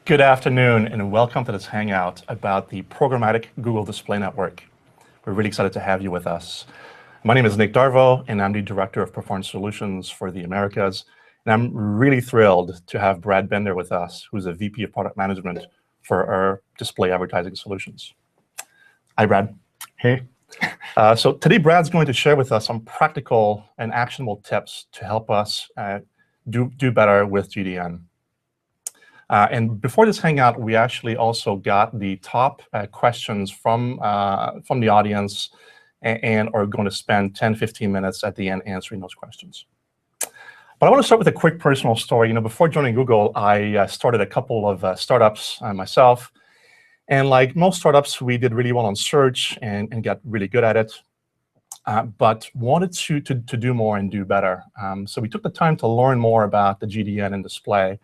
Good afternoon, and welcome to this Hangout about the Programmatic Google Display Network. We're really excited to have you with us. My name is Nick Darvo, and I'm the Director of Performance Solutions for the Americas. And I'm really thrilled to have Brad Bender with us, who's a VP of Product Management for our display advertising solutions. Hi, Brad. Hey. So today, Brad's going to share with us some practical and actionable tips to help us do better with GDN. And before this Hangout, we actually also got the top questions from the audience and are going to spend 10, 15 minutes at the end answering those questions. But I want to start with a quick personal story. Before joining Google, I started a couple of startups myself. And like most startups, we did really well on search and got really good at it, but wanted to do more and do better. So we took the time to learn more about the GDN and display.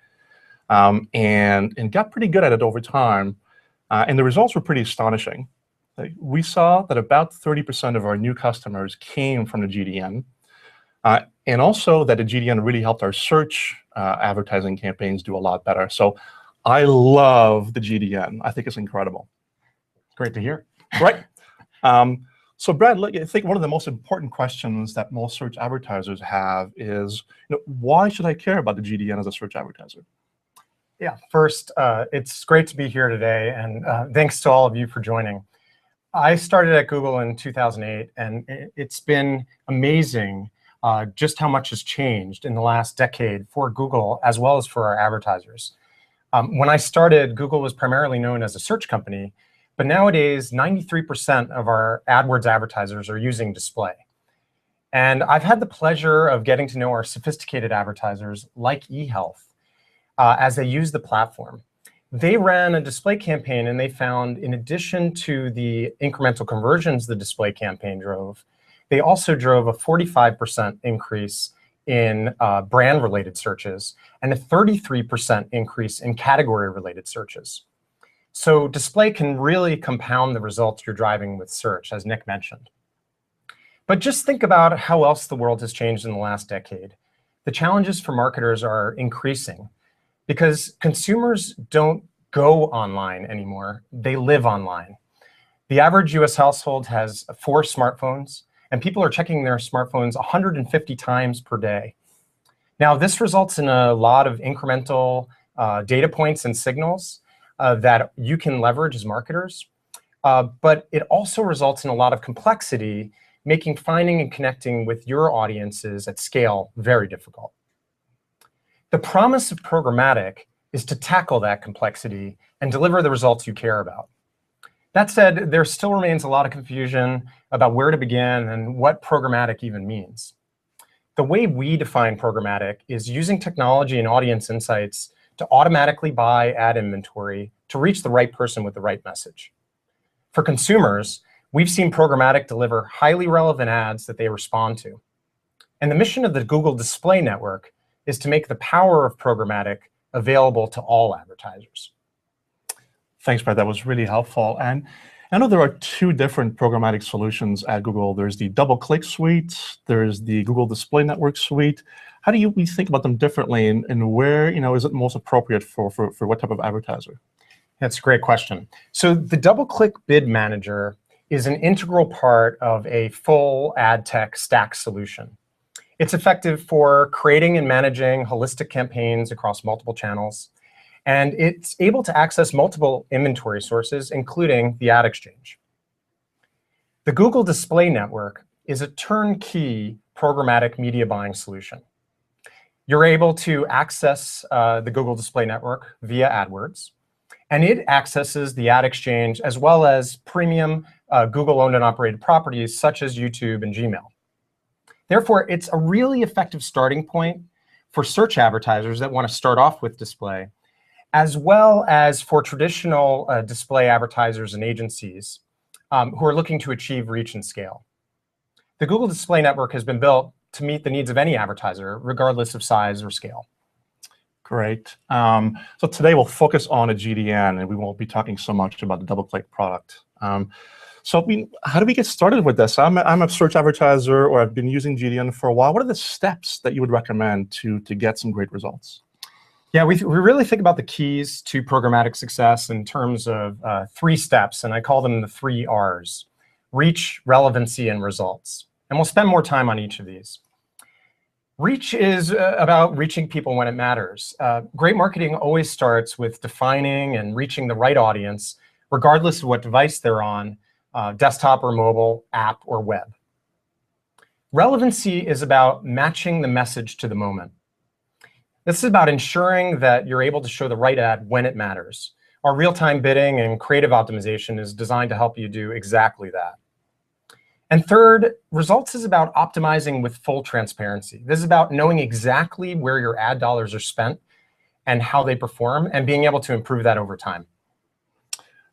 And got pretty good at it over time. And the results were pretty astonishing. We saw that about 30% of our new customers came from the GDN, and also that the GDN really helped our search advertising campaigns do a lot better. So I love the GDN. I think it's incredible. Great to hear. Right. So Brad, I think one of the most important questions that most search advertisers have is, why should I care about the GDN as a search advertiser? Yeah, first, it's great to be here today, and thanks to all of you for joining. I started at Google in 2008, and it's been amazing just how much has changed in the last decade for Google as well as for our advertisers. When I started, Google was primarily known as a search company, but nowadays 93% of our AdWords advertisers are using display. And I've had the pleasure of getting to know our sophisticated advertisers like eHealth as they use the platform. They ran a display campaign, and they found, in addition to the incremental conversions the display campaign drove, they also drove a 45% increase in brand-related searches and a 33% increase in category-related searches. So display can really compound the results you're driving with search, as Nick mentioned. But just think about how else the world has changed in the last decade. The challenges for marketers are increasing because consumers don't go online anymore. They live online. The average US household has 4 smartphones, and people are checking their smartphones 150 times per day. Now, this results in a lot of incremental data points and signals that you can leverage as marketers. But it also results in a lot of complexity, making finding and connecting with your audiences at scale very difficult. The promise of programmatic is to tackle that complexity and deliver the results you care about. That said, there still remains a lot of confusion about where to begin and what programmatic even means. The way we define programmatic is using technology and audience insights to automatically buy ad inventory to reach the right person with the right message. For consumers, we've seen programmatic deliver highly relevant ads that they respond to. And the mission of the Google Display Network is to make the power of programmatic available to all advertisers. Thanks, Brad. That was really helpful. And I know there are 2 different programmatic solutions at Google. There's the DoubleClick suite. There's the Google Display Network suite. How do we think about them differently, and where is it most appropriate for what type of advertiser? That's a great question. So the DoubleClick Bid Manager is an integral part of a full ad tech stack solution. It's effective for creating and managing holistic campaigns across multiple channels. And it's able to access multiple inventory sources, including the ad exchange. The Google Display Network is a turnkey programmatic media buying solution. You're able to access the Google Display Network via AdWords. And it accesses the ad exchange as well as premium Google-owned and operated properties such as YouTube and Gmail. Therefore, it's a really effective starting point for search advertisers that want to start off with display, as well as for traditional display advertisers and agencies who are looking to achieve reach and scale. The Google Display Network has been built to meet the needs of any advertiser, regardless of size or scale. Great. So today we'll focus on a GDN, and we won't be talking so much about the DoubleClick product. So how do we get started with this? I'm a search advertiser, or I've been using GDN for a while. What are the steps that you would recommend to get some great results? Yeah, we really think about the keys to programmatic success in terms of 3 steps, and I call them the 3 R's: reach, relevancy, and results. And we'll spend more time on each of these. Reach is about reaching people when it matters. Great marketing always starts with defining and reaching the right audience, regardless of what device they're on, desktop or mobile, app or web. Relevancy is about matching the message to the moment. This is about ensuring that you're able to show the right ad when it matters. Our real-time bidding and creative optimization is designed to help you do exactly that. And third, results is about optimizing with full transparency. This is about knowing exactly where your ad dollars are spent and how they perform, and being able to improve that over time.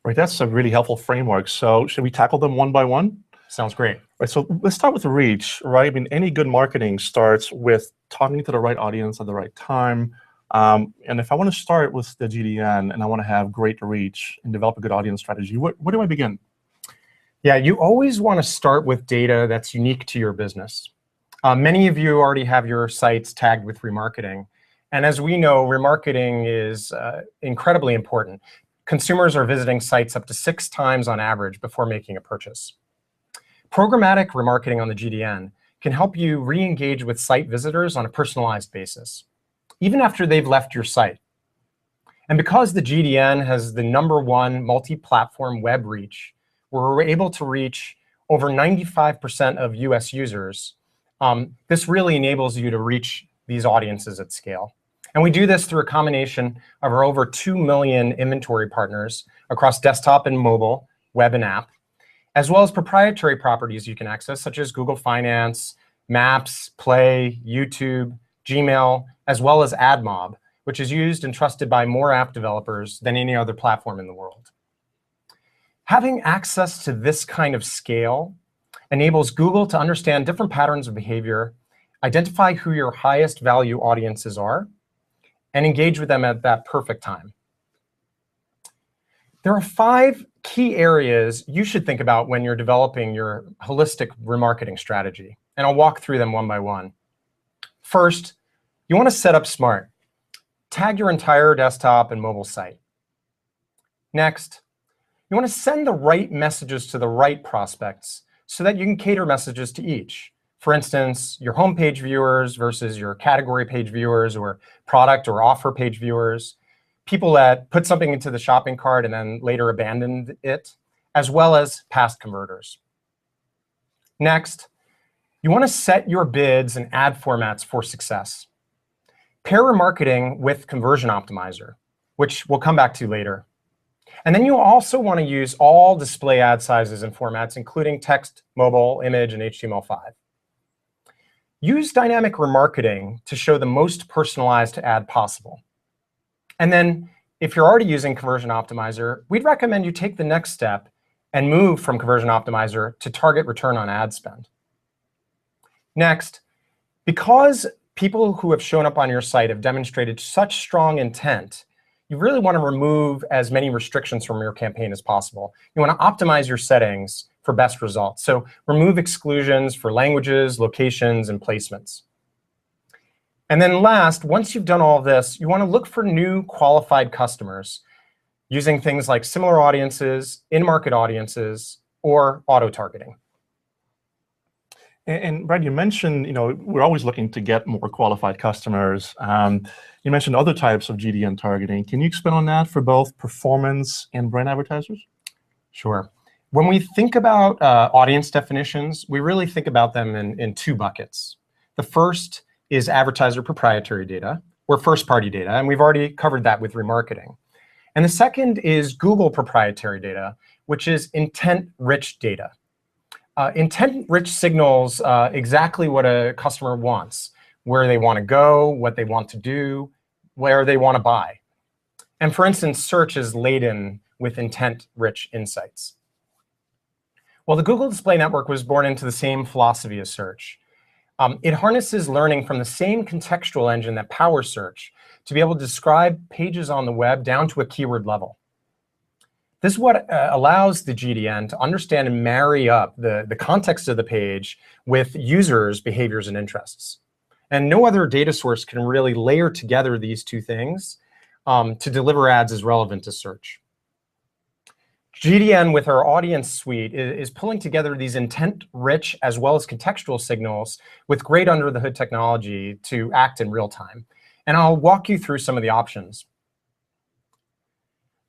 Right, that's a really helpful framework. So should we tackle them one by one? Sounds great. Right, so let's start with the reach, right? I mean, any good marketing starts with talking to the right audience at the right time. And if I want to start with the GDN and I want to have great reach and develop a good audience strategy, where do I begin? Yeah, you always want to start with data that's unique to your business. Many of you already have your sites tagged with remarketing. And as we know, remarketing is incredibly important. Consumers are visiting sites up to 6 times on average before making a purchase. Programmatic remarketing on the GDN can help you re-engage with site visitors on a personalized basis, even after they've left your site. And because the GDN has the #1 multi-platform web reach, we're able to reach over 95% of US users. This really enables you to reach these audiences at scale. And we do this through a combination of our over 2 million inventory partners across desktop and mobile, web and app, as well as proprietary properties you can access, such as Google Finance, Maps, Play, YouTube, Gmail, as well as AdMob, which is used and trusted by more app developers than any other platform in the world. Having access to this kind of scale enables Google to understand different patterns of behavior, identify who your highest value audiences are, and engage with them at that perfect time. There are 5 key areas you should think about when you're developing your holistic remarketing strategy, and I'll walk through them one by one. First, you want to set up smart. Tag your entire desktop and mobile site. Next, you want to send the right messages to the right prospects so that you can cater messages to each. For instance, your homepage viewers versus your category page viewers, or product or offer page viewers, people that put something into the shopping cart and then later abandoned it, as well as past converters. Next, you want to set your bids and ad formats for success. Pair remarketing with Conversion Optimizer, which we'll come back to later. And then you also want to use all display ad sizes and formats, including text, mobile, image, and HTML5. Use dynamic remarketing to show the most personalized ad possible. And then, if you're already using Conversion Optimizer, we'd recommend you take the next step and move from Conversion Optimizer to target return on ad spend. Next, because people who have shown up on your site have demonstrated such strong intent, you really want to remove as many restrictions from your campaign as possible. You want to optimize your settings for best results. So remove exclusions for languages, locations, and placements. And then last, once you've done all of this, you want to look for new qualified customers using things like similar audiences, in-market audiences, or auto-targeting. And Brad, you mentioned, we're always looking to get more qualified customers. You mentioned other types of GDN targeting. Can you expand on that for both performance and brand advertisers? Sure. When we think about audience definitions, we really think about them in 2 buckets. The first is advertiser proprietary data, or first-party data, and we've already covered that with remarketing. And the second is Google proprietary data, which is intent-rich data. Intent-rich signals exactly what a customer wants, where they want to go, what they want to do, where they want to buy. And for instance, search is laden with intent-rich insights. Well, the Google Display Network was born into the same philosophy as search. It harnesses learning from the same contextual engine that powers search to be able to describe pages on the web down to a keyword level. This is what allows the GDN to understand and marry up the context of the page with users' behaviors and interests. And no other data source can really layer together these two things to deliver ads as relevant to search. GDN with our audience suite is pulling together these intent-rich as well as contextual signals with great under-the-hood technology to act in real time. And I'll walk you through some of the options.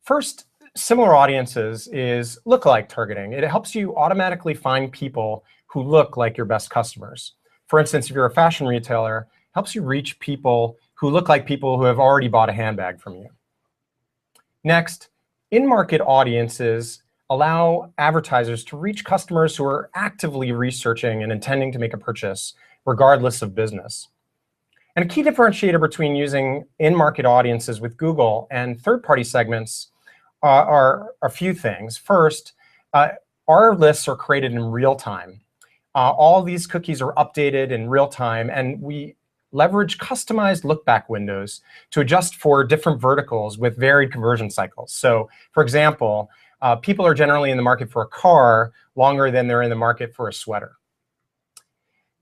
First, similar audiences is lookalike targeting. It helps you automatically find people who look like your best customers. For instance, if you're a fashion retailer, it helps you reach people who look like people who have already bought a handbag from you. Next, in-market audiences allow advertisers to reach customers who are actively researching and intending to make a purchase, regardless of business. And a key differentiator between using in-market audiences with Google and third-party segments are a few things. First, our lists are created in real time. All these cookies are updated in real time, and we leverage customized look-back windows to adjust for different verticals with varied conversion cycles. So, for example, people are generally in the market for a car longer than they're in the market for a sweater.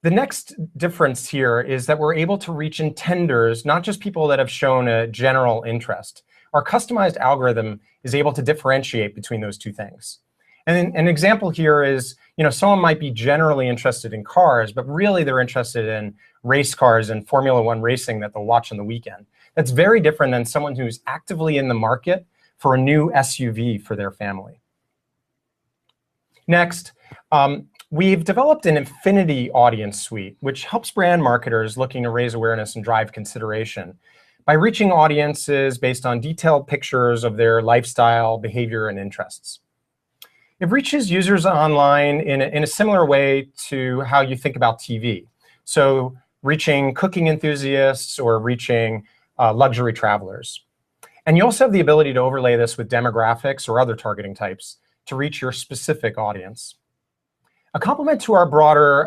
The next difference here is that we're able to reach intenders, not just people that have shown a general interest. Our customized algorithm is able to differentiate between those two things. And an example here is, someone might be generally interested in cars, but really they're interested in race cars and Formula One racing that they'll watch on the weekend. That's very different than someone who's actively in the market for a new SUV for their family. Next, we've developed an affinity audience suite, which helps brand marketers looking to raise awareness and drive consideration by reaching audiences based on detailed pictures of their lifestyle, behavior, and interests. It reaches users online in a similar way to how you think about TV. So reaching cooking enthusiasts or reaching luxury travelers. And you also have the ability to overlay this with demographics or other targeting types to reach your specific audience. A complement to our broader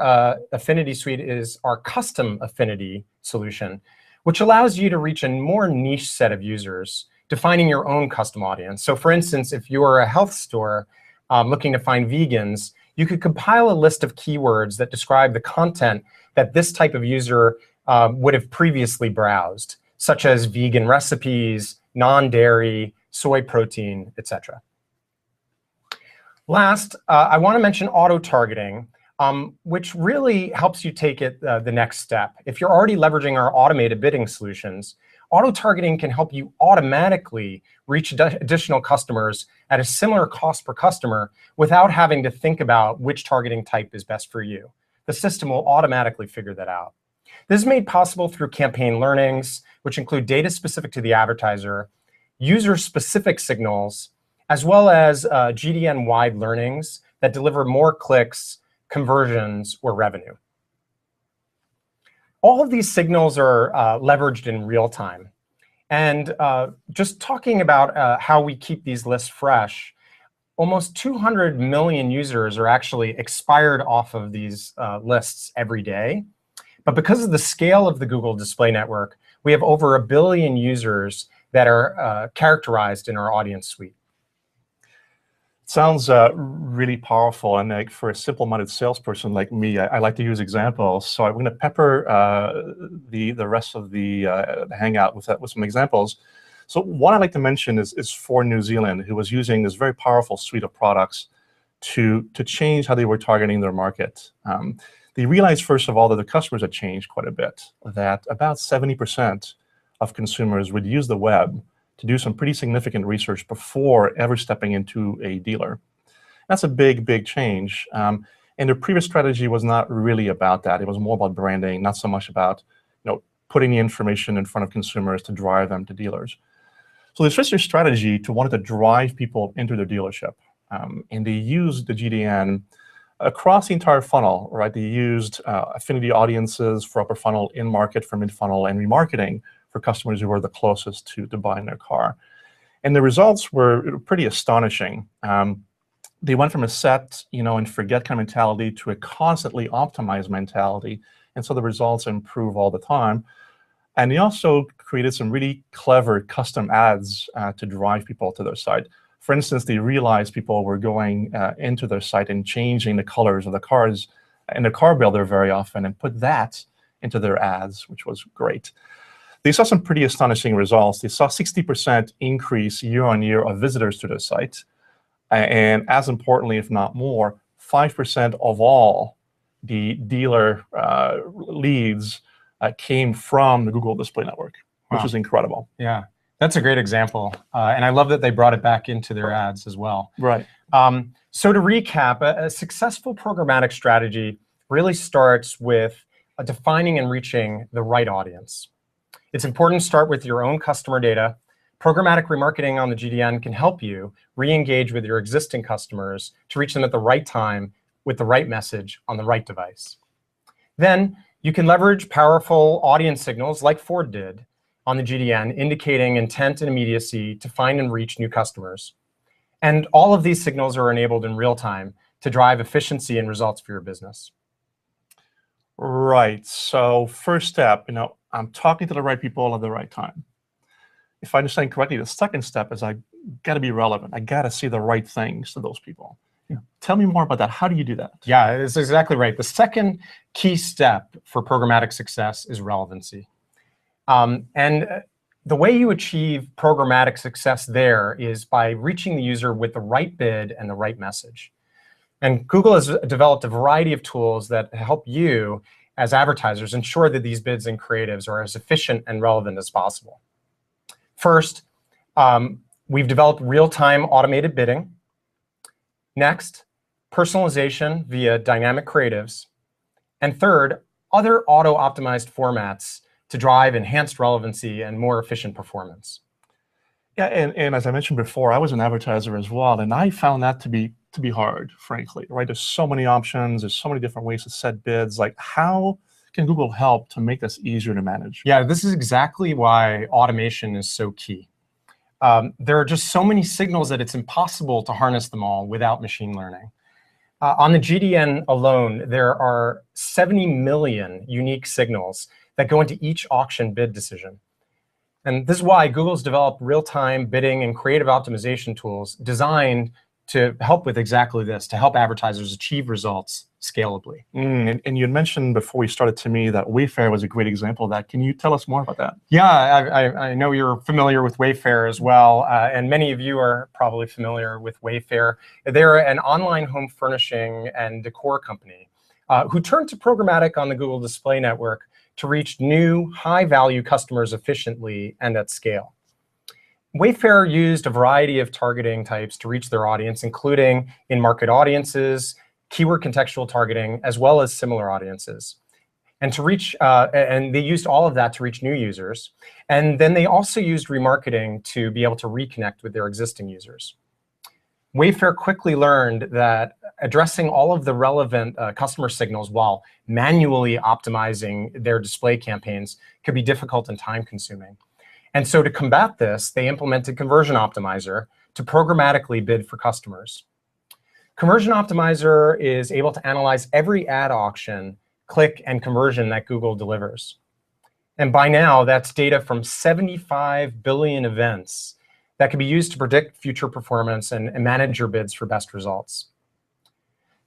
affinity suite is our custom affinity solution, which allows you to reach a more niche set of users, defining your own custom audience. So for instance, if you're a health store looking to find vegans, you could compile a list of keywords that describe the content that this type of user would have previously browsed, such as vegan recipes, non-dairy, soy protein, etc. Last, I want to mention auto-targeting, which really helps you take it the next step. If you're already leveraging our automated bidding solutions, auto-targeting can help you automatically reach additional customers at a similar cost per customer without having to think about which targeting type is best for you. The system will automatically figure that out. This is made possible through campaign learnings, which include data specific to the advertiser, user-specific signals, as well as GDN-wide learnings that deliver more clicks, conversions, or revenue. All of these signals are leveraged in real time. And just talking about how we keep these lists fresh, almost 200 million users are actually expired off of these lists every day. But because of the scale of the Google Display Network, we have over 1 billion users that are characterized in our audience suite. Sounds really powerful, and like for a simple-minded salesperson like me, I like to use examples. So I'm going to pepper the rest of the Hangout with some examples. So one I'd like to mention is for New Zealand, who was using this very powerful suite of products to change how they were targeting their market. They realized, first of all, that the customers had changed quite a bit, that about 70% of consumers would use the web to do some pretty significant research before ever stepping into a dealer. That's a big, big change. And their previous strategy was not really about that. It was more about branding, not so much about putting the information in front of consumers to drive them to dealers. So they switched their strategy to wanting to drive people into their dealership. And they used the GDN across the entire funnel, right? They used affinity audiences for upper funnel, in-market for mid-funnel, and remarketing for customers who were the closest to buying their car. And the results were pretty astonishing. They went from a set, and forget kind of mentality to a constantly optimized mentality. And so the results improve all the time. And they also created some really clever custom ads to drive people to their site. For instance, they realized people were going into their site and changing the colors of the cars in the car builder very often, and put that into their ads, which was great. They saw some pretty astonishing results. They saw 60% increase year-on-year of visitors to their site. And as importantly, if not more, 5% of all the dealer leads came from the Google Display Network, which is incredible. Yeah, that's a great example. And I love that they brought it back into their ads as well. Right. So to recap, a successful programmatic strategy really starts with defining and reaching the right audience. It's important to start with your own customer data. Programmatic remarketing on the GDN can help you re-engage with your existing customers to reach them at the right time with the right message on the right device. Then you can leverage powerful audience signals like Ford did on the GDN, indicating intent and immediacy to find and reach new customers. And all of these signals are enabled in real time to drive efficiency and results for your business. Right. So first step, I'm talking to the right people at the right time. If I understand correctly, the second step is I got to be relevant. I got to say the right things to those people. Tell me more about that. How do you do that? Yeah, it's exactly right. The second key step for programmatic success is relevancy. And the way you achieve programmatic success there is by reaching the user with the right bid and the right message. And Google has developed a variety of tools that help you as advertisers ensure that these bids and creatives are as efficient and relevant as possible. First, we've developed real-time automated bidding. Next, personalization via dynamic creatives. And third, other auto-optimized formats to drive enhanced relevancy and more efficient performance. Yeah, and as I mentioned before, I was an advertiser as well, and I found that to be hard, frankly, right? There's so many options, there's so many different ways to set bids. Like, how can Google help to make this easier to manage? Yeah, this is exactly why automation is so key. There are just so many signals that it's impossible to harness them all without machine learning. On the GDN alone, there are 70 million unique signals that go into each auction bid decision. And this is why Google's developed real-time bidding and creative optimization tools designed to help with exactly this, to help advertisers achieve results scalably. And you had mentioned before we started to me that Wayfair was a great example of that. Can you tell us more about that? Yeah, I know you're familiar with Wayfair as well, and many of you are probably familiar with Wayfair. They're an online home furnishing and decor company who turned to programmatic on the Google Display Network to reach new, high-value customers efficiently and at scale. Wayfair used a variety of targeting types to reach their audience, including in-market audiences, keyword contextual targeting, as well as similar audiences. And to reach, and they used all of that to reach new users. And then they also used remarketing to be able to reconnect with their existing users. Wayfair quickly learned that addressing all of the relevant customer signals while manually optimizing their display campaigns could be difficult and time-consuming. And so to combat this, they implemented Conversion Optimizer to programmatically bid for customers. Conversion Optimizer is able to analyze every ad auction, click, and conversion that Google delivers. And by now, that's data from 75 billion events that can be used to predict future performance and manage your bids for best results.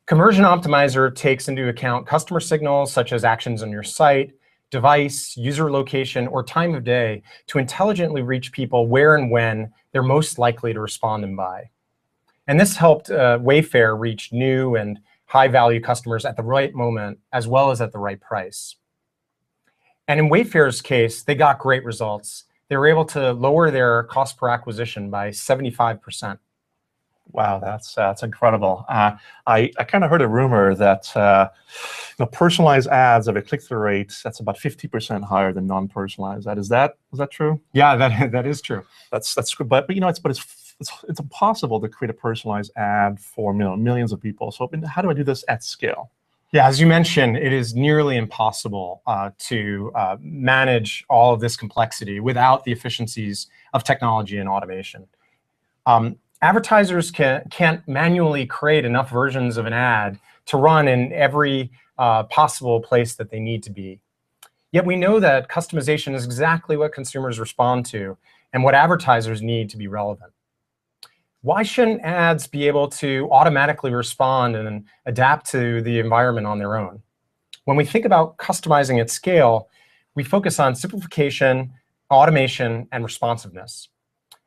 Conversion Optimizer takes into account customer signals such as actions on your site, device, user location, or time of day to intelligently reach people where and when they're most likely to respond and buy. And this helped Wayfair reach new and high-value customers at the right moment, as well as at the right price. And in Wayfair's case, they got great results. They were able to lower their cost per acquisition by 75%. Wow, that's incredible. I kind of heard a rumor that personalized ads have a click-through rate that's about 50% higher than non-personalized ad. Is that true? Yeah, that is true. That's good, but it's impossible to create a personalized ad for millions of people. So how do I do this at scale? Yeah, as you mentioned, it is nearly impossible to manage all of this complexity without the efficiencies of technology and automation. Advertisers can't manually create enough versions of an ad to run in every possible place that they need to be. Yet we know that customization is exactly what consumers respond to and what advertisers need to be relevant. Why shouldn't ads be able to automatically respond and adapt to the environment on their own? When we think about customizing at scale, we focus on simplification, automation, and responsiveness.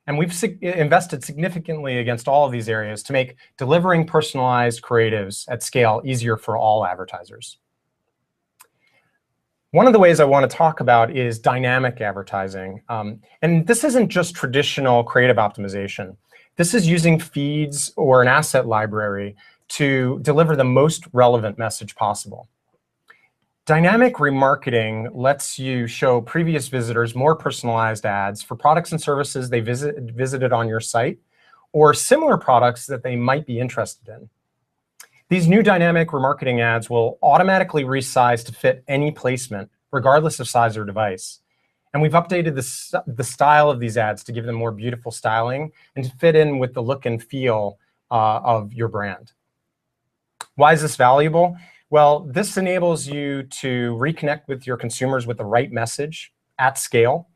And we've invested significantly against all of these areas to make delivering personalized creatives at scale easier for all advertisers. One of the ways I want to talk about is dynamic advertising. And this isn't just traditional creative optimization. This is using feeds or an asset library to deliver the most relevant message possible. Dynamic remarketing lets you show previous visitors more personalized ads for products and services they visited on your site, or similar products that they might be interested in. These new dynamic remarketing ads will automatically resize to fit any placement, regardless of size or device. And we've updated the style of these ads to give them more beautiful styling and to fit in with the look and feel of your brand. Why is this valuable? Well, this enables you to reconnect with your consumers with the right message at scale.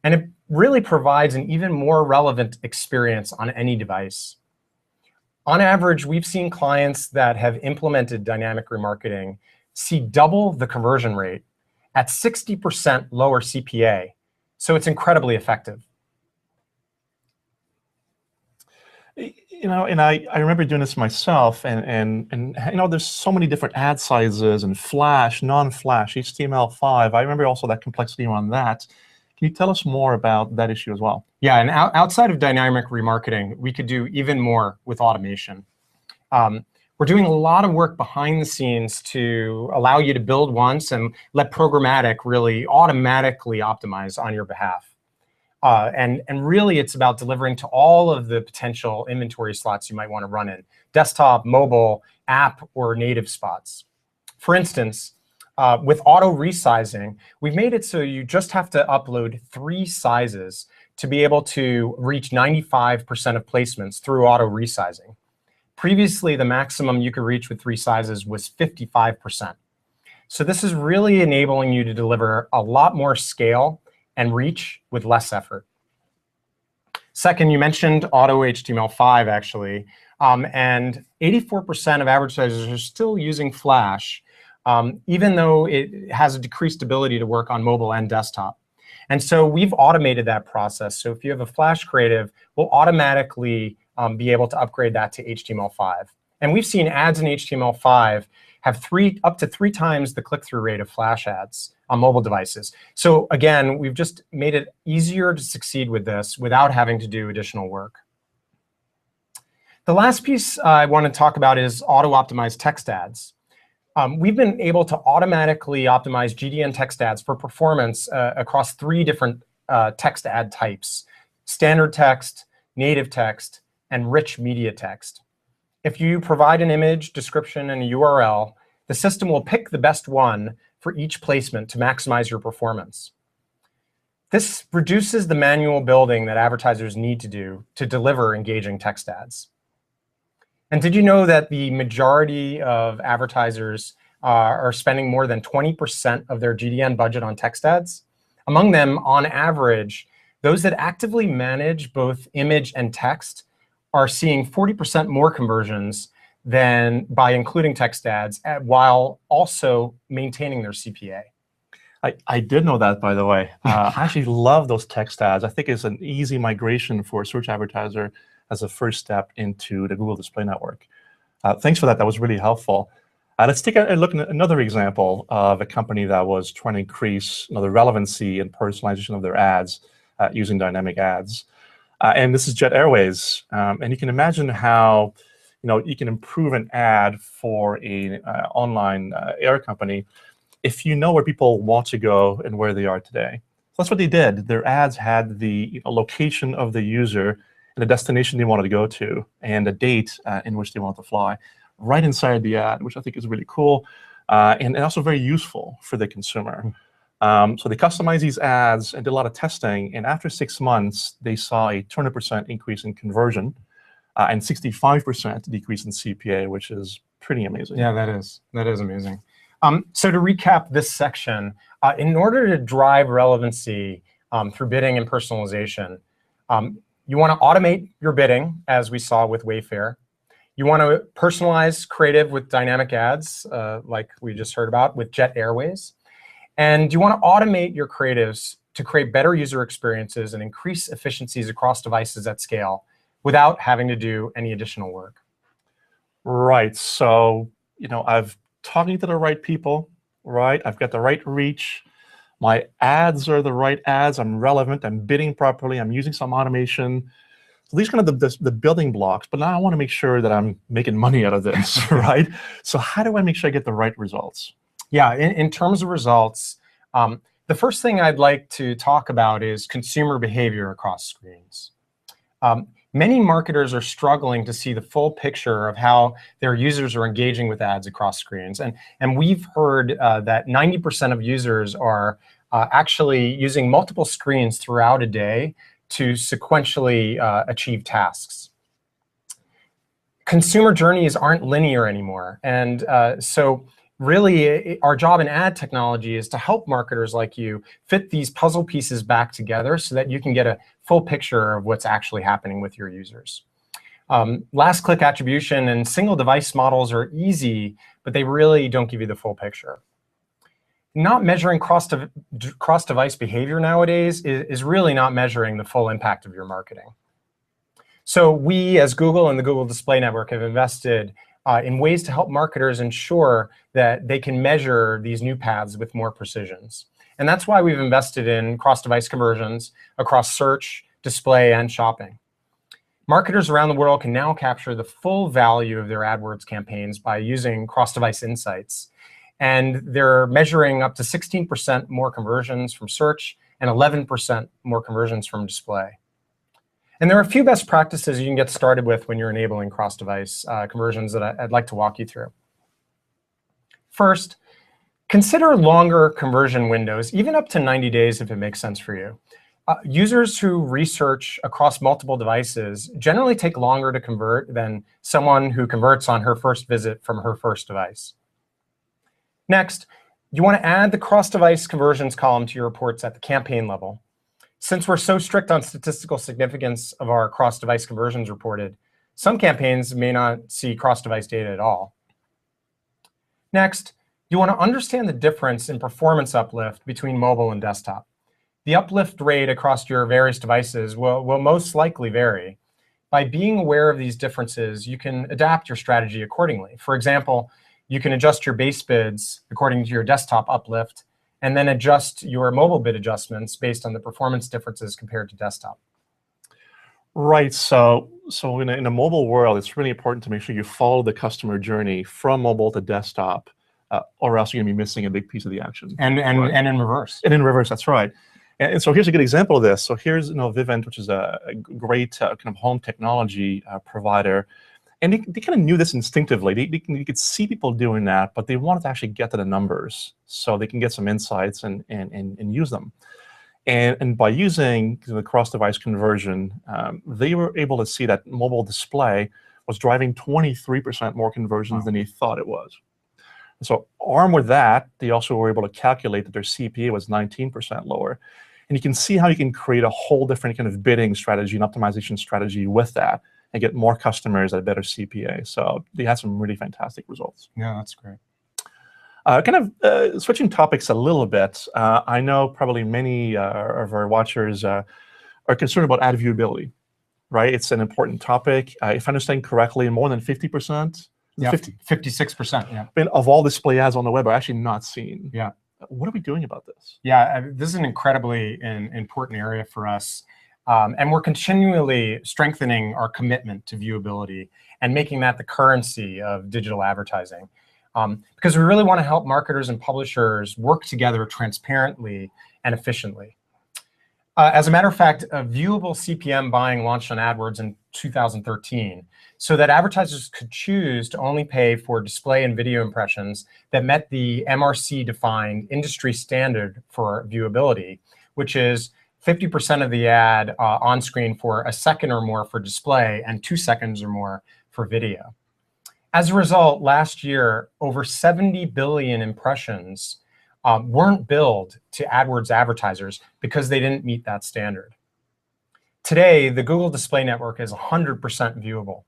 And it really provides an even more relevant experience on any device. On average, we've seen clients that have implemented dynamic remarketing see double the conversion rate at 60% lower CPA. So it's incredibly effective. And I remember doing this myself, and there's so many different ad sizes and Flash, non-Flash, HTML5. I remember also that complexity around that. Can you tell us more about that issue as well? Yeah, and outside of dynamic remarketing, we could do even more with automation. We're doing a lot of work behind the scenes to allow you to build once and let Programmatic really automatically optimize on your behalf. And really, it's about delivering to all of the potential inventory slots you might want to run in: desktop, mobile, app, or native spots. For instance, with auto resizing, we've made it so you just have to upload 3 sizes to be able to reach 95% of placements through auto resizing. Previously, the maximum you could reach with 3 sizes was 55%. So this is really enabling you to deliver a lot more scale and reach with less effort. Second, you mentioned auto HTML5, actually. And 84% of advertisers are still using Flash, even though it has a decreased ability to work on mobile and desktop. And so we've automated that process. So if you have a Flash creative, we'll automatically be able to upgrade that to HTML5. And we've seen ads in HTML5 have up to 3 times the click-through rate of Flash ads on mobile devices. So again, we've just made it easier to succeed with this without having to do additional work. The last piece I want to talk about is auto-optimized text ads. We've been able to automatically optimize GDN text ads for performance across 3 different text ad types: standard text, native text, and rich media text. If you provide an image, description, and a URL, the system will pick the best one for each placement to maximize your performance. This reduces the manual building that advertisers need to do to deliver engaging text ads. And did you know that the majority of advertisers are spending more than 20% of their GDN budget on text ads? Among them, on average, those that actively manage both image and text are seeing 40% more conversions than by including text ads while also maintaining their CPA. I did know that, by the way. I actually love those text ads. I think it's an easy migration for a search advertiser as a first step into the Google Display Network. Thanks for that. That was really helpful. Let's take a look at another example of a company that was trying to increase the relevancy and personalization of their ads using dynamic ads. And this is Jet Airways. And you can imagine how you can improve an ad for an online air company if you know where people want to go and where they are today. So that's what they did. Their ads had the location of the user and the destination they wanted to go to and the date in which they wanted to fly right inside the ad, which I think is really cool and also very useful for the consumer. So they customized these ads and did a lot of testing. And after 6 months, they saw a 200% increase in conversion and 65% decrease in CPA, which is pretty amazing. Yeah, that is amazing. So to recap this section, in order to drive relevancy through bidding and personalization, you want to automate your bidding, as we saw with Wayfair. You want to personalize creative with dynamic ads, like we just heard about with Jet Airways. And you want to automate your creatives to create better user experiences and increase efficiencies across devices at scale without having to do any additional work. Right. So, I've talking to the right people, right? I've got the right reach. My ads are the right ads. I'm relevant. I'm bidding properly. I'm using some automation. So these are kind of the building blocks. But now I want to make sure that I'm making money out of this, right? So how do I make sure I get the right results? Yeah, in terms of results, the first thing I'd like to talk about is consumer behavior across screens. Many marketers are struggling to see the full picture of how their users are engaging with ads across screens. And we've heard that 90% of users are actually using multiple screens throughout a day to sequentially achieve tasks. Consumer journeys aren't linear anymore. And so really, our job in ad technology is to help marketers like you fit these puzzle pieces back together so that you can get a full picture of what's actually happening with your users. Last click attribution and single device models are easy, but they really don't give you the full picture. Not measuring cross-device behavior nowadays is really not measuring the full impact of your marketing. So we, as Google and the Google Display Network, have invested in ways to help marketers ensure that they can measure these new paths with more precisions. And that's why we've invested in cross-device conversions across search, display, and shopping. Marketers around the world can now capture the full value of their AdWords campaigns by using cross-device insights. And they're measuring up to 16% more conversions from search and 11% more conversions from display. And there are a few best practices you can get started with when you're enabling cross-device conversions that I'd like to walk you through. First, consider longer conversion windows, even up to 90 days if it makes sense for you. Users who research across multiple devices generally take longer to convert than someone who converts on her first visit from her first device. Next, you want to add the cross-device conversions column to your reports at the campaign level. Since we're so strict on statistical significance of our cross-device conversions reported, some campaigns may not see cross-device data at all. Next, you want to understand the difference in performance uplift between mobile and desktop. The uplift rate across your various devices will most likely vary. By being aware of these differences, you can adapt your strategy accordingly. For example, you can adjust your base bids according to your desktop uplift, and then adjust your mobile bid adjustments based on the performance differences compared to desktop. Right. So in a mobile world, it's really important to make sure you follow the customer journey from mobile to desktop, or else you're going to be missing a big piece of the action. And in reverse. And in reverse, that's right. And so here's a good example of this. So here's Vivint, which is a great kind of home technology provider. And they kind of knew this instinctively. You could see people doing that, but they wanted to actually get to the numbers so they can get some insights and use them. And by using the cross-device conversion, they were able to see that mobile display was driving 23% more conversions than they thought it was. So armed with that, they also were able to calculate that their CPA was 19% lower. And you can see how you can create a whole different kind of bidding strategy and optimization strategy with that, and get more customers at a better CPA. So they had some really fantastic results. Yeah, that's great. Switching topics a little bit, I know probably many of our watchers are concerned about ad viewability, right? It's an important topic. If I understand correctly, more than 50%? Yeah, 56%, yeah. Of all display ads on the web are actually not seen. Yeah. What are we doing about this? Yeah, this is an incredibly important area for us. And we're continually strengthening our commitment to viewability and making that the currency of digital advertising. Because we really want to help marketers and publishers work together transparently and efficiently. As a matter of fact, a viewable CPM buying launched on AdWords in 2013, so that advertisers could choose to only pay for display and video impressions that met the MRC-defined industry standard for viewability, which is 50% of the ad on screen for a second or more for display and 2 seconds or more for video. As a result, last year, over 70 billion impressions weren't billed to AdWords advertisers because they didn't meet that standard. Today, the Google Display Network is 100% viewable.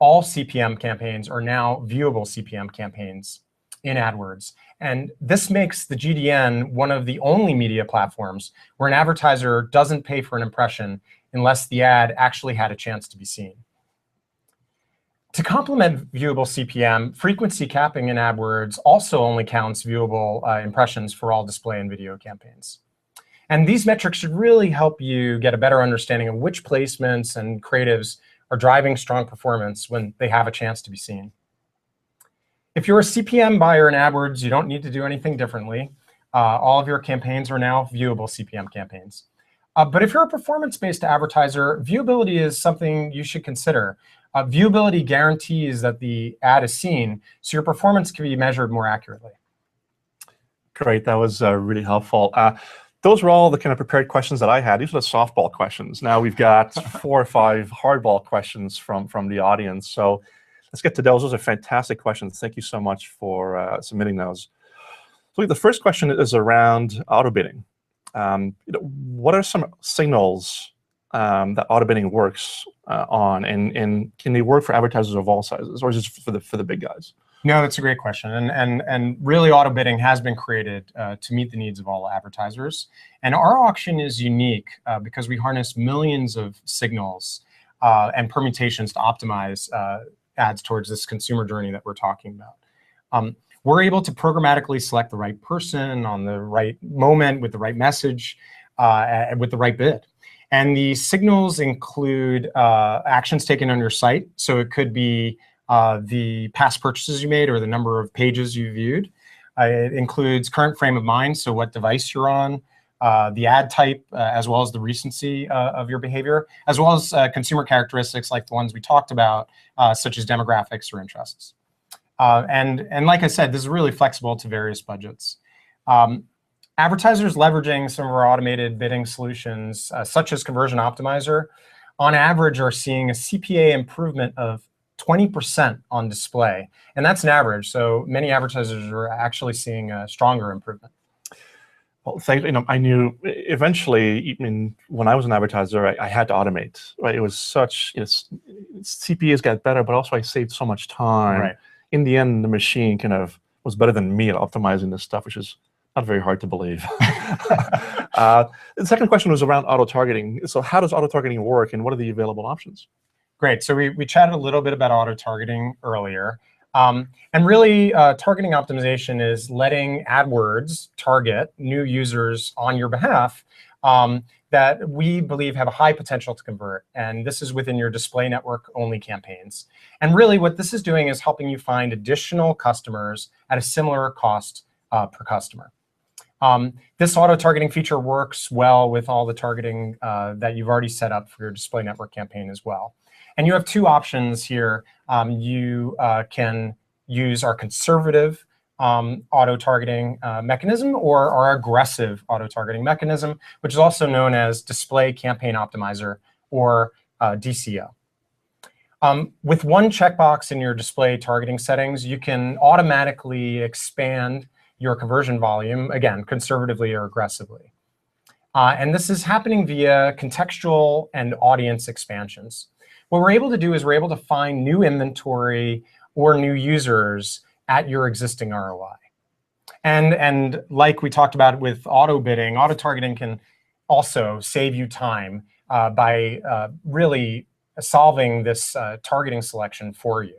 all CPM campaigns are now viewable CPM campaigns in AdWords. And this makes the GDN one of the only media platforms where an advertiser doesn't pay for an impression unless the ad actually had a chance to be seen. To complement viewable CPM, frequency capping in AdWords also only counts viewable impressions for all display and video campaigns. And these metrics should really help you get a better understanding of which placements and creatives are driving strong performance when they have a chance to be seen. If you're a CPM buyer in AdWords, you don't need to do anything differently. All of your campaigns are now viewable CPM campaigns. But if you're a performance-based advertiser, viewability is something you should consider. Viewability guarantees that the ad is seen, so your performance can be measured more accurately. Great, that was really helpful. Those were all the kind of prepared questions that I had. These are the softball questions. Now we've got 4 or 5 hardball questions from the audience. So let's get to those. Those are fantastic questions. Thank you so much for submitting those. So the first question is around auto bidding. What are some signals that auto bidding works on, and can they work for advertisers of all sizes, or is it for the big guys? No, that's a great question. And really, auto bidding has been created to meet the needs of all advertisers. And our auction is unique because we harness millions of signals and permutations to optimize ads towards this consumer journey that we're talking about. We're able to programmatically select the right person on the right moment with the right message and with the right bid. And the signals include actions taken on your site. So it could be the past purchases you made or the number of pages you viewed. It includes current frame of mind, so what device you're on, the ad type, as well as the recency of your behavior, as well as consumer characteristics like the ones we talked about, such as demographics or interests. And like I said, this is really flexible to various budgets. Advertisers leveraging some of our automated bidding solutions, such as Conversion Optimizer, on average are seeing a CPA improvement of 20% on display. And that's an average. So many advertisers are actually seeing a stronger improvement. Well, I knew eventually, when I was an advertiser, I had to automate, right? It was such, CPAs got better, but also I saved so much time. Right. In the end, the machine kind of was better than me at optimizing this stuff, which is not very hard to believe. The second question was around auto-targeting. So how does auto-targeting work, and what are the available options? Great. So we chatted a little bit about auto-targeting earlier. And really, targeting optimization is letting AdWords target new users on your behalf that we believe have a high potential to convert. And this is within your display network only campaigns. And really, what this is doing is helping you find additional customers at a similar cost per customer. This auto-targeting feature works well with all the targeting that you've already set up for your display network campaign as well. And you have 2 options here. You can use our conservative auto-targeting mechanism or our aggressive auto-targeting mechanism, which is also known as Display Campaign Optimizer, or DCO. With one checkbox in your display targeting settings, you can automatically expand your conversion volume, again, conservatively or aggressively. And this is happening via contextual and audience expansions. What we're able to do is we're able to find new inventory or new users at your existing ROI. And like we talked about with auto bidding, auto targeting can also save you time by really solving this targeting selection for you.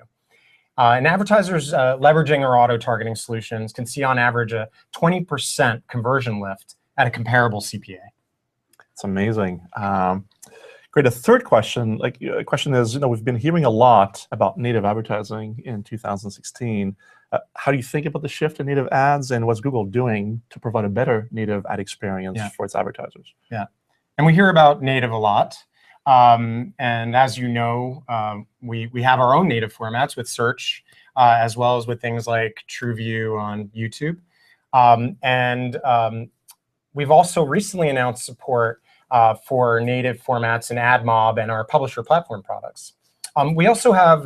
And advertisers leveraging our auto targeting solutions can see on average a 20% conversion lift at a comparable CPA. It's amazing. Great. A third question, question is, we've been hearing a lot about native advertising in 2016. How do you think about the shift in native ads, and what's Google doing to provide a better native ad experience for its advertisers? Yeah, and we hear about native a lot. And as you know, we have our own native formats with search, as well as with things like TrueView on YouTube. We've also recently announced support for native formats in AdMob and our publisher platform products. We also have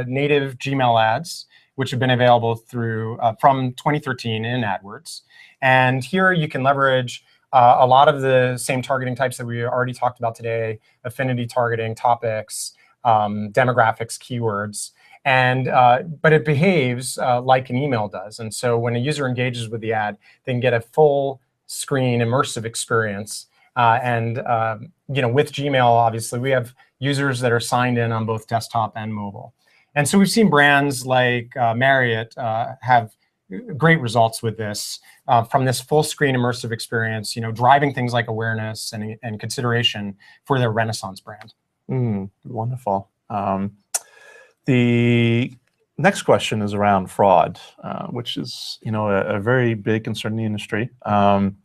native Gmail ads, which have been available through from 2013 in AdWords. And here you can leverage a lot of the same targeting types that we already talked about today: affinity targeting, topics, demographics, keywords, and but it behaves like an email does. And so when a user engages with the ad, they can get a full screen immersive experience. With Gmail, obviously, we have users that are signed in on both desktop and mobile. And so we've seen brands like Marriott have great results with this from this full screen immersive experience, driving things like awareness and consideration for their Renaissance brand. Wonderful. The next question is around fraud, which is a very big concern in the industry. Can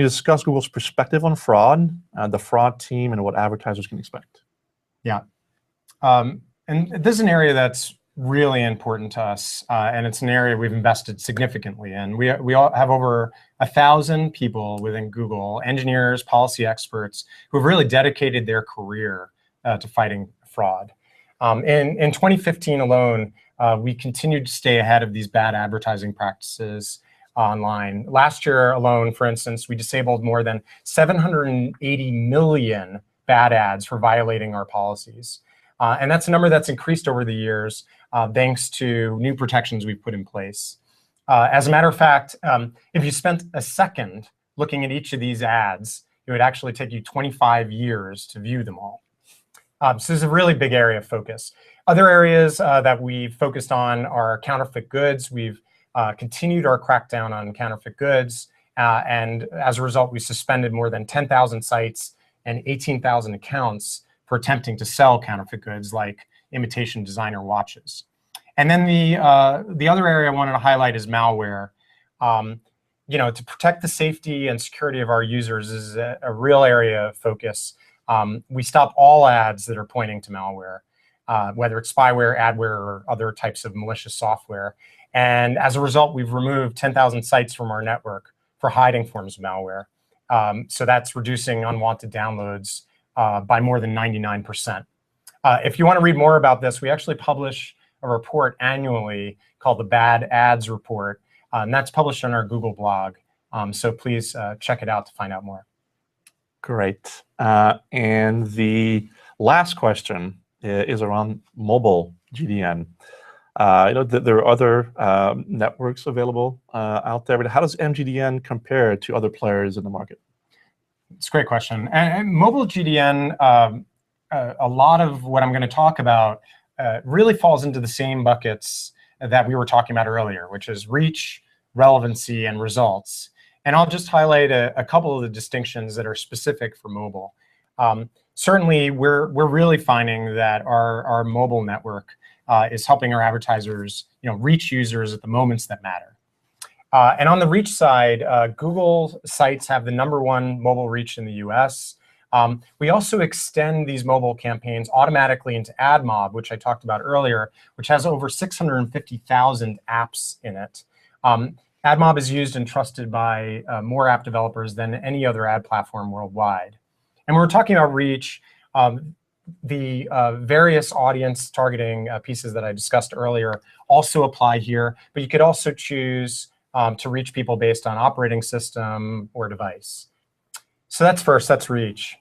you discuss Google's perspective on fraud, the fraud team, and what advertisers can expect? Yeah. And this is an area that's really important to us, and it's an area we've invested significantly in. We all have over 1,000 people within Google, engineers, policy experts, who have really dedicated their career to fighting fraud. In 2015 alone, we continued to stay ahead of these bad advertising practices online. Last year alone, for instance, we disabled more than 780 million bad ads for violating our policies. And that's a number that's increased over the years thanks to new protections we've put in place. As a matter of fact, if you spent a second looking at each of these ads, it would actually take you 25 years to view them all. So this is a really big area of focus. Other areas that we've focused on are counterfeit goods. We've continued our crackdown on counterfeit goods. And as a result, we suspended more than 10,000 sites and 18,000 accounts for attempting to sell counterfeit goods like imitation designer watches. And then the other area I wanted to highlight is malware. To protect the safety and security of our users is a real area of focus. We stop all ads that are pointing to malware, whether it's spyware, adware, or other types of malicious software. And as a result, we've removed 10,000 sites from our network for hiding forms of malware. So that's reducing unwanted downloads by more than 99%. If you want to read more about this, we actually publish a report annually called the Bad Ads Report. And that's published on our Google blog. So please check it out to find out more. Great. And the last question is around mobile GDN. There are other networks available out there, but how does MGDN compare to other players in the market? It's a great question. And mobile GDN, a lot of what I'm going to talk about really falls into the same buckets that we were talking about earlier, which is reach, relevancy, and results. And I'll just highlight a couple of the distinctions that are specific for mobile. Certainly, we're really finding that our mobile network is helping our advertisers reach users at the moments that matter. And on the reach side, Google sites have the #1 mobile reach in the US. We also extend these mobile campaigns automatically into AdMob, which I talked about earlier, which has over 650,000 apps in it. AdMob is used and trusted by more app developers than any other ad platform worldwide. And when we're talking about reach, the various audience targeting pieces that I discussed earlier also apply here, but you could also choose to reach people based on operating system or device. So that's first, that's reach.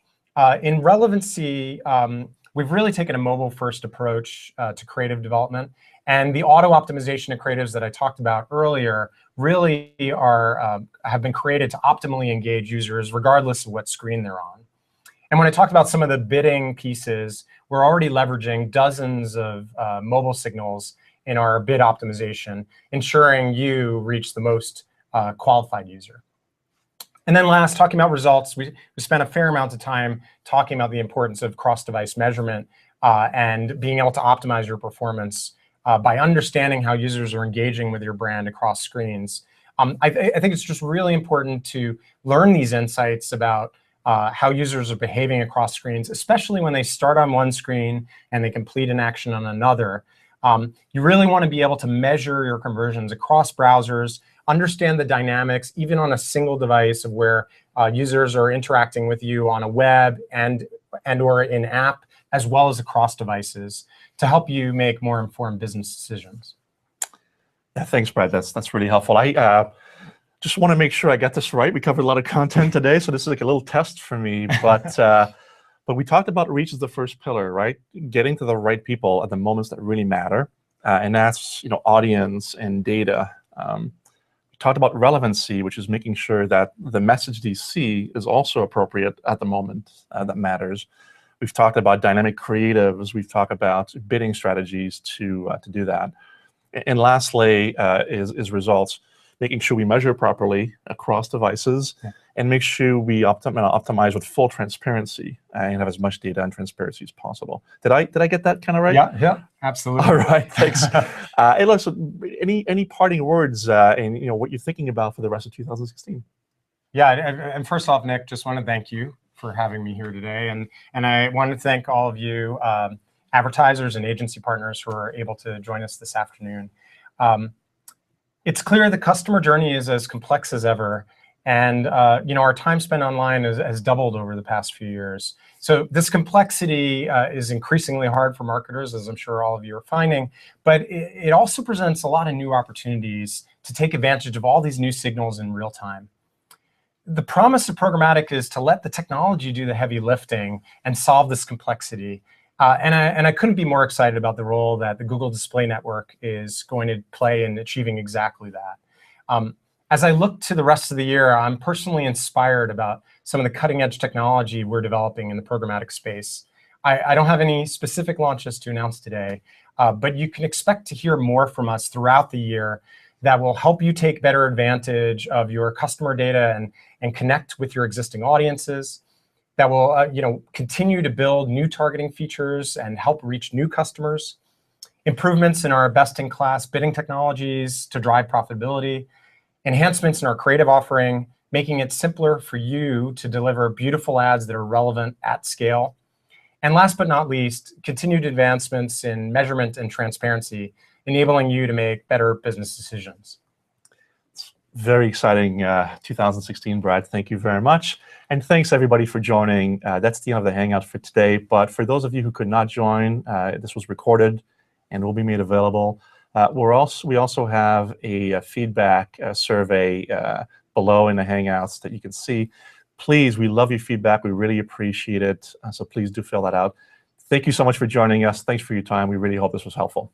In relevancy, we've really taken a mobile-first approach to creative development. And the auto-optimization of creatives that I talked about earlier really have been created to optimally engage users regardless of what screen they're on. And when I talked about some of the bidding pieces, we're already leveraging dozens of mobile signals in our bid optimization, ensuring you reach the most qualified user. And then last, talking about results, we spent a fair amount of time talking about the importance of cross-device measurement and being able to optimize your performance by understanding how users are engaging with your brand across screens. I think it's just really important to learn these insights about how users are behaving across screens, especially when they start on one screen and they complete an action on another. You really want to be able to measure your conversions across browsers, understand the dynamics, even on a single device of where users are interacting with you on a web and or in app, as well as across devices, to help you make more informed business decisions. Yeah, thanks, Brad. That's really helpful. I just want to make sure I get this right. We covered a lot of content today, so this is like a little test for me. But But we talked about reach as the first pillar, right? Getting to the right people at the moments that really matter, and that's audience and data. We talked about relevancy, which is making sure that the message they see is also appropriate at the moment that matters. We've talked about dynamic creatives. We've talked about bidding strategies to do that. And lastly is results, making sure we measure properly across devices, and make sure we optimize with full transparency and have as much data and transparency as possible. Did I get that kind of right? Yeah, absolutely. All right, thanks. Hey, look, so any parting words and what you're thinking about for the rest of 2016? Yeah, and first off, Nick, just want to thank you for having me here today, and I want to thank all of you advertisers and agency partners who are able to join us this afternoon. It's clear the customer journey is as complex as ever, and our time spent online has doubled over the past few years. So this complexity is increasingly hard for marketers, as I'm sure all of you are finding, but it also presents a lot of new opportunities to take advantage of all these new signals in real time. The promise of programmatic is to let the technology do the heavy lifting and solve this complexity. And I couldn't be more excited about the role that the Google Display Network is going to play in achieving exactly that. As I look to the rest of the year, I'm personally inspired about some of the cutting-edge technology we're developing in the programmatic space. I don't have any specific launches to announce today, but you can expect to hear more from us throughout the year that will help you take better advantage of your customer data and connect with your existing audiences, that will continue to build new targeting features and help reach new customers, improvements in our best-in-class bidding technologies to drive profitability, enhancements in our creative offering, making it simpler for you to deliver beautiful ads that are relevant at scale, and last but not least, continued advancements in measurement and transparency, enabling you to make better business decisions. Very exciting 2016, Brad. Thank you very much. And thanks, everybody, for joining. That's the end of the Hangout for today. But for those of you who could not join, this was recorded and will be made available. We also have a feedback survey below in the Hangouts that you can see. Please, we love your feedback. We really appreciate it. So please do fill that out. Thank you so much for joining us. Thanks for your time. We really hope this was helpful.